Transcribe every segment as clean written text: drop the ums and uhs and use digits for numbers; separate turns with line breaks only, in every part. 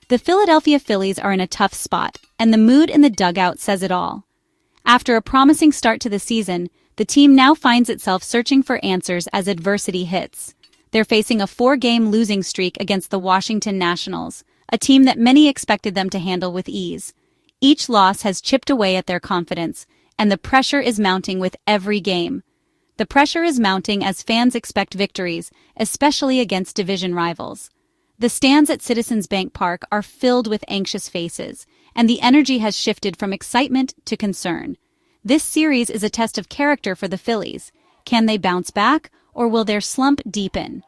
The Philadelphia Phillies are in a tough spot, and the mood in the dugout says it all. After a promising start to the season, the team now finds itself searching for answers as adversity hits. They're facing a 4-game losing streak against the Washington Nationals, a team that many expected them to handle with ease. Each loss has chipped away at their confidence, and the pressure is mounting with every game. The pressure is mounting as fans expect victories, especially against division rivals. The stands at Citizens Bank Park are filled with anxious faces, and the energy has shifted from excitement to concern. This series is a test of character for the Phillies. Can they bounce back, or will their slump deepen?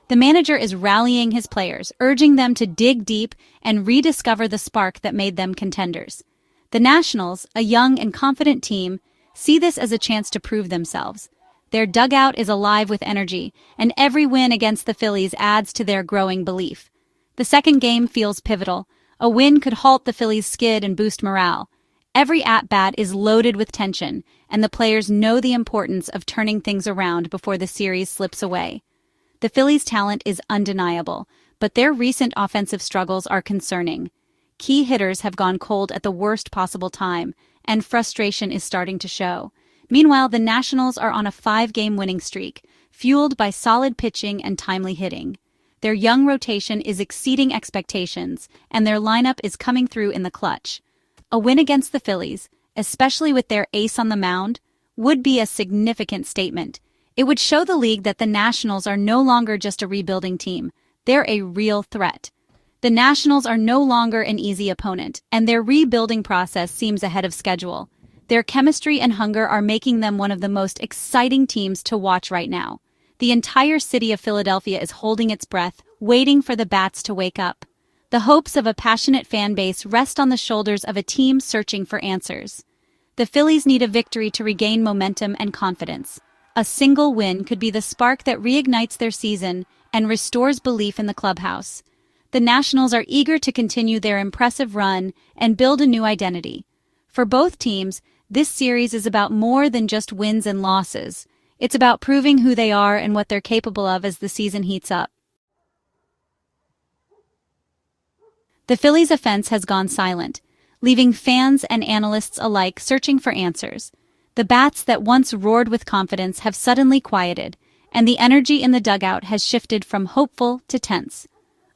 The manager is rallying his players, urging them to dig deep and rediscover the spark that made them contenders. The Nationals, a young and confident team, see this as a chance to prove themselves. Their dugout is alive with energy, and every win against the Phillies adds to their growing belief. The second game feels pivotal. A win could halt the Phillies' skid and boost morale. Every at-bat is loaded with tension, and the players know the importance of turning things around before the series slips away. The Phillies' talent is undeniable, but their recent offensive struggles are concerning. Key hitters have gone cold at the worst possible time, and frustration is starting to show. Meanwhile, the Nationals are on a 5-game winning streak, fueled by solid pitching and timely hitting. Their young rotation is exceeding expectations, and their lineup is coming through in the clutch. A win against the Phillies, especially with their ace on the mound, would be a significant statement. It would show the league that the Nationals are no longer just a rebuilding team. They're a real threat. The Nationals are no longer an easy opponent, and their rebuilding process seems ahead of schedule. Their chemistry and hunger are making them one of the most exciting teams to watch right now. The entire city of Philadelphia is holding its breath, waiting for the bats to wake up. The hopes of a passionate fan base rest on the shoulders of a team searching for answers. The Phillies need a victory to regain momentum and confidence. A single win could be the spark that reignites their season and restores belief in the clubhouse. The Nationals are eager to continue their impressive run and build a new identity. For both teams, this series is about more than just wins and losses. It's about proving who they are and what they're capable of as the season heats up. The Phillies' offense has gone silent, leaving fans and analysts alike searching for answers. The bats that once roared with confidence have suddenly quieted, and the energy in the dugout has shifted from hopeful to tense.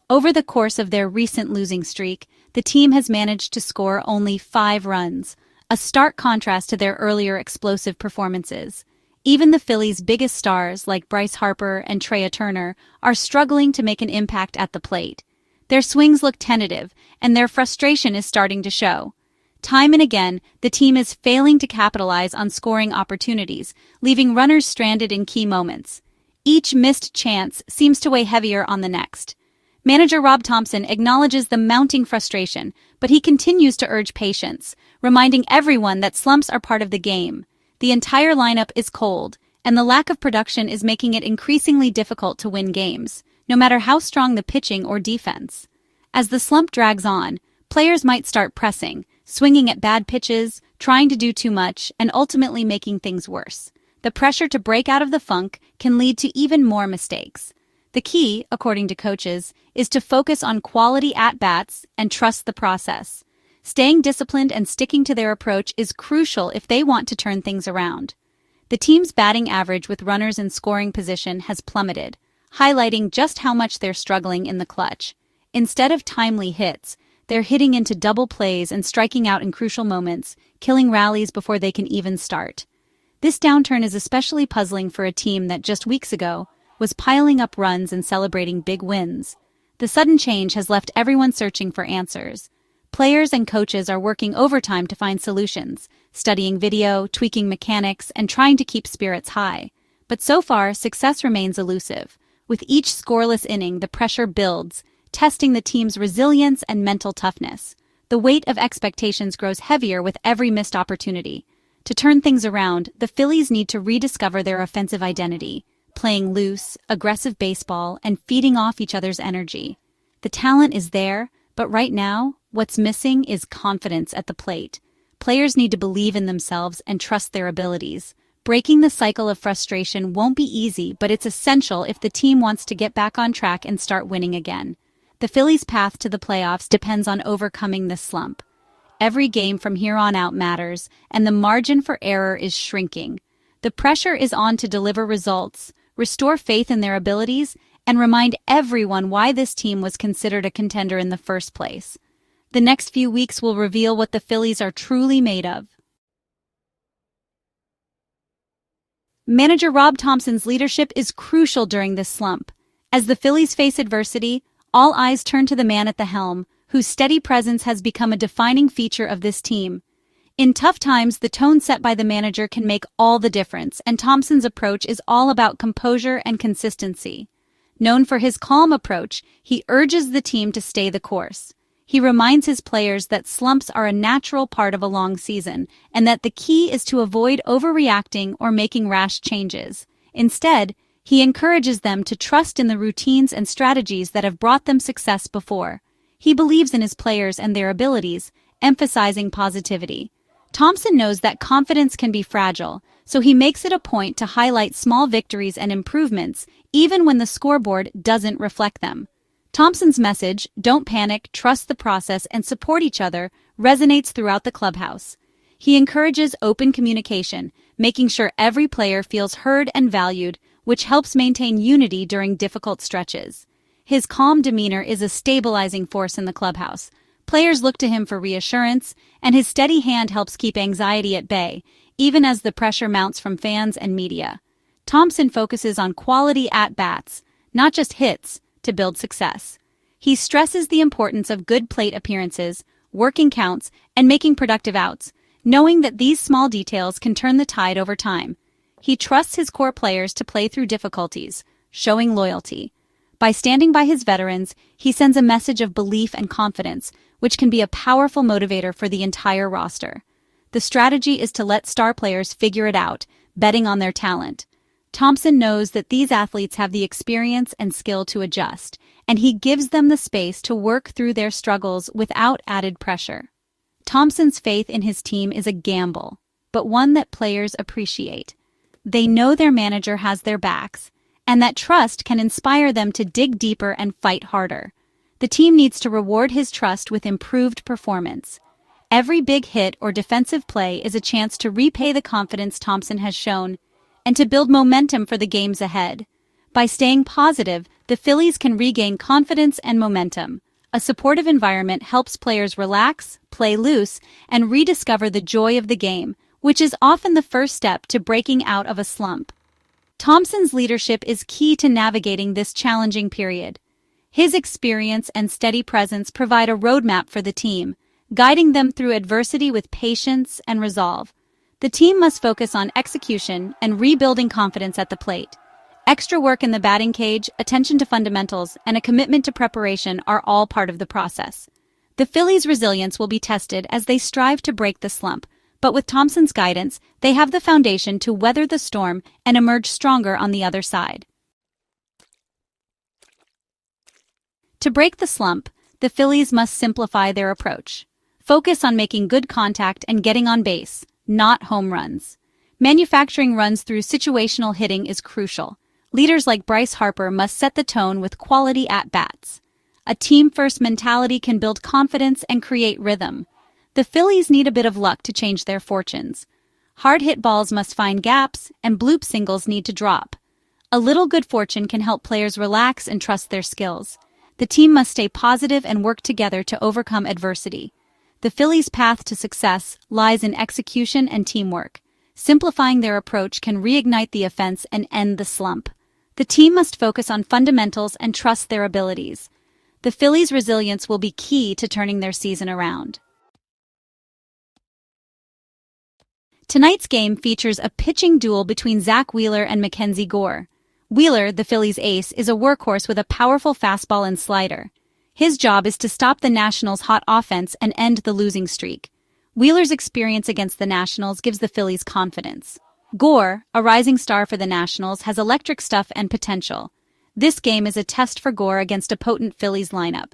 Over the course of their recent losing streak, the team has managed to score only 5 runs, a stark contrast to their earlier explosive performances. Even the Phillies' biggest stars, like Bryce Harper and Trea Turner, are struggling to make an impact at the plate. Their swings look tentative, and their frustration is starting to show. Time and again, the team is failing to capitalize on scoring opportunities, leaving runners stranded in key moments. Each missed chance seems to weigh heavier on the next. Manager Rob Thomson acknowledges the mounting frustration, but he continues to urge patience, reminding everyone that slumps are part of the game. The entire lineup is cold, and the lack of production is making it increasingly difficult to win games, no matter how strong the pitching or defense. As the slump drags on, players might start pressing, swinging at bad pitches, trying to do too much, and ultimately making things worse. The pressure to break out of the funk can lead to even more mistakes. The key, according to coaches, is to focus on quality at-bats and trust the process. Staying disciplined and sticking to their approach is crucial if they want to turn things around. The team's batting average with runners in scoring position has plummeted, highlighting just how much they're struggling in the clutch. Instead of timely hits, they're hitting into double plays and striking out in crucial moments, killing rallies before they can even start. This downturn is especially puzzling for a team that just weeks ago was piling up runs and celebrating big wins. The sudden change has left everyone searching for answers. Players and coaches are working overtime to find solutions, studying video, tweaking mechanics, and trying to keep spirits high. But so far, success remains elusive. With each scoreless inning, the pressure builds, testing the team's resilience and mental toughness. The weight of expectations grows heavier with every missed opportunity. To turn things around, the Phillies need to rediscover their offensive identity, playing loose, aggressive baseball, and feeding off each other's energy. The talent is there, but right now, what's missing is confidence at the plate. Players need to believe in themselves and trust their abilities. Breaking the cycle of frustration won't be easy, but it's essential if the team wants to get back on track and start winning again. The Phillies' path to the playoffs depends on overcoming this slump. Every game from here on out matters, and the margin for error is shrinking. The pressure is on to deliver results, restore faith in their abilities, and remind everyone why this team was considered a contender in the first place. The next few weeks will reveal what the Phillies are truly made of. Manager Rob Thomson's leadership is crucial during this slump. As the Phillies face adversity, all eyes turn to the man at the helm, whose steady presence has become a defining feature of this team. In tough times, the tone set by the manager can make all the difference, and Thomson's approach is all about composure and consistency. Known for his calm approach, he urges the team to stay the course. He reminds his players that slumps are a natural part of a long season, and that the key is to avoid overreacting or making rash changes. Instead, he encourages them to trust in the routines and strategies that have brought them success before. He believes in his players and their abilities, emphasizing positivity. Thomson knows that confidence can be fragile, so he makes it a point to highlight small victories and improvements, even when the scoreboard doesn't reflect them. Thomson's message, "Don't panic, trust the process, and support each other," resonates throughout the clubhouse. He encourages open communication, making sure every player feels heard and valued, which helps maintain unity during difficult stretches. His calm demeanor is a stabilizing force in the clubhouse. Players look to him for reassurance, and his steady hand helps keep anxiety at bay, even as the pressure mounts from fans and media. Thomson focuses on quality at-bats, not just hits, to build success. He stresses the importance of good plate appearances, working counts, and making productive outs, knowing that these small details can turn the tide over time. He trusts his core players to play through difficulties, showing loyalty. By standing by his veterans, he sends a message of belief and confidence, which can be a powerful motivator for the entire roster. The strategy is to let star players figure it out, betting on their talent. Thomson knows that these athletes have the experience and skill to adjust, and he gives them the space to work through their struggles without added pressure. Thomson's faith in his team is a gamble, but one that players appreciate. They know their manager has their backs, and that trust can inspire them to dig deeper and fight harder. The team needs to reward his trust with improved performance. Every big hit or defensive play is a chance to repay the confidence Thomson has shown and to build momentum for the games ahead. By staying positive, the Phillies can regain confidence and momentum. A supportive environment helps players relax, play loose, and rediscover the joy of the game, which is often the first step to breaking out of a slump. Thomson's leadership is key to navigating this challenging period. His experience and steady presence provide a roadmap for the team, guiding them through adversity with patience and resolve. The team must focus on execution and rebuilding confidence at the plate. Extra work in the batting cage, attention to fundamentals, and a commitment to preparation are all part of the process. The Phillies' resilience will be tested as they strive to break the slump, but with Thomson's guidance, they have the foundation to weather the storm and emerge stronger on the other side. To break the slump, the Phillies must simplify their approach. Focus on making good contact and getting on base, not home runs. Manufacturing runs through situational hitting is crucial. Leaders like Bryce Harper must set the tone with quality at-bats. A team-first mentality can build confidence and create rhythm. The Phillies need a bit of luck to change their fortunes. Hard-hit balls must find gaps, and bloop singles need to drop. A little good fortune can help players relax and trust their skills. The team must stay positive and work together to overcome adversity. The Phillies' path to success lies in execution and teamwork. Simplifying their approach can reignite the offense and end the slump. The team must focus on fundamentals and trust their abilities. The Phillies' resilience will be key to turning their season around. Tonight's game features a pitching duel between Zack Wheeler and MacKenzie Gore. Wheeler, the Phillies' ace, is a workhorse with a powerful fastball and slider. His job is to stop the Nationals' hot offense and end the losing streak. Wheeler's experience against the Nationals gives the Phillies confidence. Gore, a rising star for the Nationals, has electric stuff and potential. This game is a test for Gore against a potent Phillies lineup.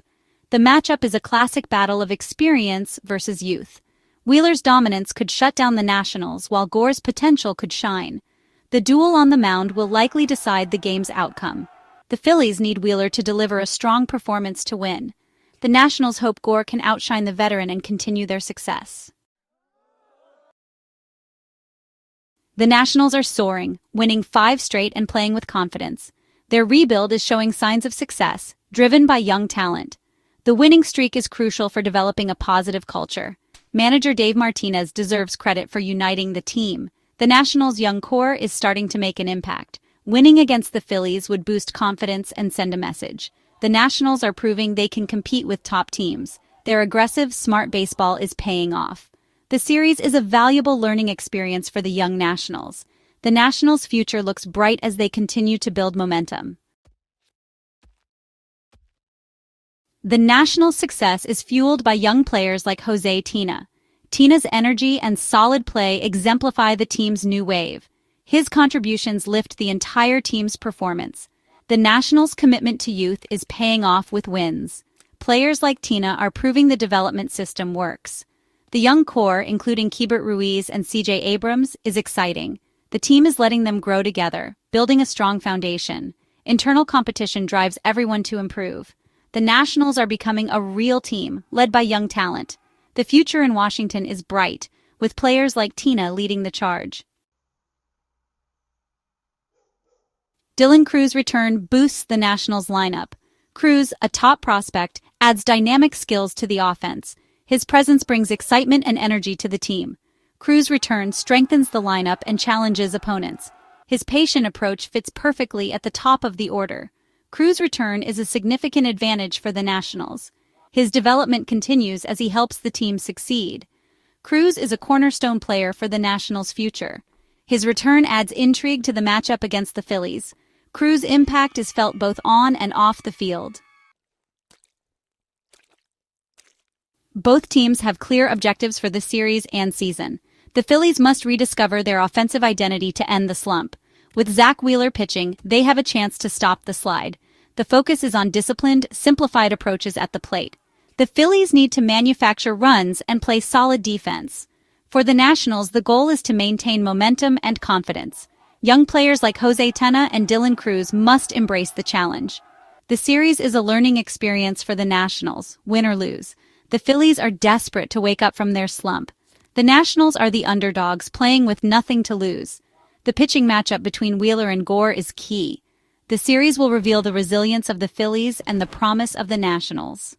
The matchup is a classic battle of experience versus youth. Wheeler's dominance could shut down the Nationals, while Gore's potential could shine. The duel on the mound will likely decide the game's outcome. The Phillies need Wheeler to deliver a strong performance to win. The Nationals hope Gore can outshine the veteran and continue their success. The Nationals are soaring, winning 5 straight and playing with confidence. Their rebuild is showing signs of success, driven by young talent. The winning streak is crucial for developing a positive culture. Manager Dave Martinez deserves credit for uniting the team. The Nationals' young core is starting to make an impact. Winning against the Phillies would boost confidence and send a message. The Nationals are proving they can compete with top teams. Their aggressive, smart baseball is paying off. The series is a valuable learning experience for the young Nationals. The Nationals' future looks bright as they continue to build momentum. The Nationals' success is fueled by young players like Jose Tina. Tina's energy and solid play exemplify the team's new wave. His contributions lift the entire team's performance. The Nationals' commitment to youth is paying off with wins. Players like Tina are proving the development system works. The young core, including Keibert Ruiz and C.J. Abrams, is exciting. The team is letting them grow together, building a strong foundation. Internal competition drives everyone to improve. The Nationals are becoming a real team, led by young talent. The future in Washington is bright, with players like Tina leading the charge. Dylan Cruz's return boosts the Nationals' lineup. Cruz, a top prospect, adds dynamic skills to the offense. His presence brings excitement and energy to the team. Cruz's return strengthens the lineup and challenges opponents. His patient approach fits perfectly at the top of the order. Cruz's return is a significant advantage for the Nationals. His development continues as he helps the team succeed. Cruz is a cornerstone player for the Nationals' future. His return adds intrigue to the matchup against the Phillies. Cruz's impact is felt both on and off the field. Both teams have clear objectives for the series and season. The Phillies must rediscover their offensive identity to end the slump. With Zach Wheeler pitching, they have a chance to stop the slide. The focus is on disciplined, simplified approaches at the plate. The Phillies need to manufacture runs and play solid defense. For the Nationals, the goal is to maintain momentum and confidence. Young players like Jose Tina and Dylan Cruz must embrace the challenge. The series is a learning experience for the Nationals, win or lose. The Phillies are desperate to wake up from their slump. The Nationals are the underdogs playing with nothing to lose. The pitching matchup between Wheeler and Gore is key. The series will reveal the resilience of the Phillies and the promise of the Nationals.